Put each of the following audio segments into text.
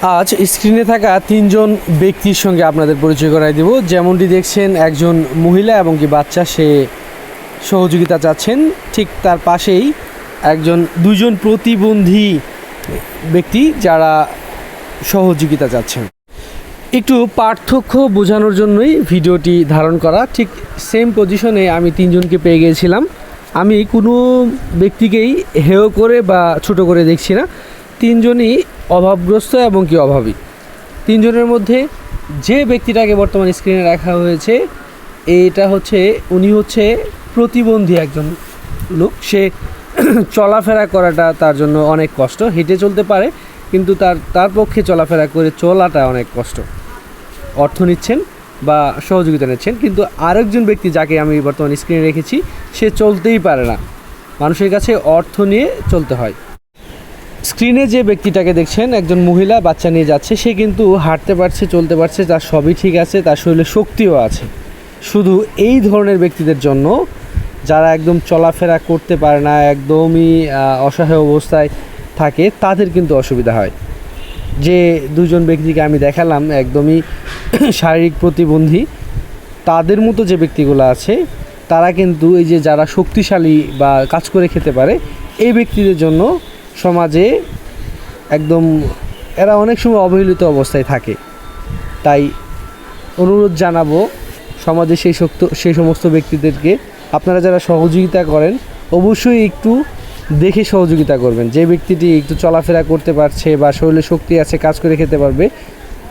আজ স্ক্রিনে থাকা তিনজন ব্যক্তির সঙ্গে আপনাদের পরিচয় করাই দেব। যেমনটি দেখছেন, একজন মহিলা এবং কি বাচ্চা, সে সহযোগিতা চাচ্ছেন। ঠিক তার পাশেই দুজন প্রতিবন্ধী ব্যক্তি যারা সহযোগিতা চাচ্ছেন। একটু পার্থক্য বোঝানোর জন্যই ভিডিওটি ধারণ করা। ঠিক সেম পজিশনে আমি তিনজনকে পেয়ে গিয়েছিলাম। আমি কোনো ব্যক্তিকেই হেয় করে বা ছোট করে দেখছি না। তিনজনই অভাবগ্রস্ত এবং কি অভাবী। তিনজনের মধ্যে যে ব্যক্তিটাকে বর্তমান স্ক্রিনে রাখা হয়েছে, উনি হচ্ছে প্রতিবন্ধী একজন লোক। সে চলাফেরা করাটা তার জন্য অনেক কষ্ট। হেঁটে চলতে পারে, কিন্তু তার পক্ষে চলাফেরা করে চলাটা অনেক কষ্ট। অর্থ নিচ্ছেন বা সহযোগিতা নিচ্ছেন, কিন্তু আরেকজন ব্যক্তি যাকে আমি বর্তমান স্ক্রিনে রেখেছি, সে চলতেই পারে না। মানুষের কাছে অর্থ নিয়ে চলতে হয়। স্ক্রিনে যে ব্যক্তিটাকে দেখছেন, একজন মহিলা বাচ্চা নিয়ে যাচ্ছে। সে কিন্তু হাঁটতে পারছে, চলতে পারছে, তার সবই ঠিক আছে, তার শরীরে শক্তিও আছে। শুধু এই ধরনের ব্যক্তিদের জন্য, যারা একদম চলাফেরা করতে পারে না, একদমই অসহায় অবস্থায় থাকে, তাদের কিন্তু অসুবিধা হয়। যে দুজন ব্যক্তিকে আমি দেখালাম একদমই শারীরিক প্রতিবন্ধী, তাদের মতো যে ব্যক্তিগুলো আছে, তারা কিন্তু এই যে যারা শক্তিশালী বা কাজ করে খেতে পারে, এই ব্যক্তিদের জন্য সমাজে একদম এরা অনেক সময় অবহেলিত অবস্থায় থাকে। তাই অনুরোধ জানাবো সমাজে সেই সমস্ত ব্যক্তিদেরকে, আপনারা যারা সহযোগিতা করেন, অবশ্যই একটু দেখে সহযোগিতা করবেন। যে ব্যক্তিটি একটু চলাফেরা করতে পারছে বা শরীরে শক্তি আছে, কাজ করে খেতে পারবে,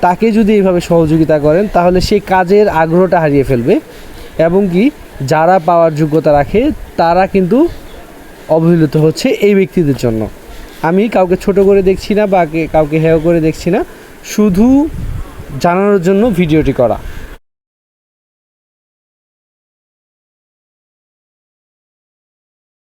তাকে যদি এইভাবে সহযোগিতা করেন, তাহলে সেই কাজের আগ্রহটা হারিয়ে ফেলবে। এবং কি যারা পাওয়ার যোগ্যতা রাখে, তারা কিন্তু অবহেলিত হচ্ছে এই ব্যক্তিদের জন্য। আমি কাউকে ছোট করে দেখছি না বা কাউকে হেয় করে দেখছি না, শুধু জানানোর জন্য ভিডিওটি করা।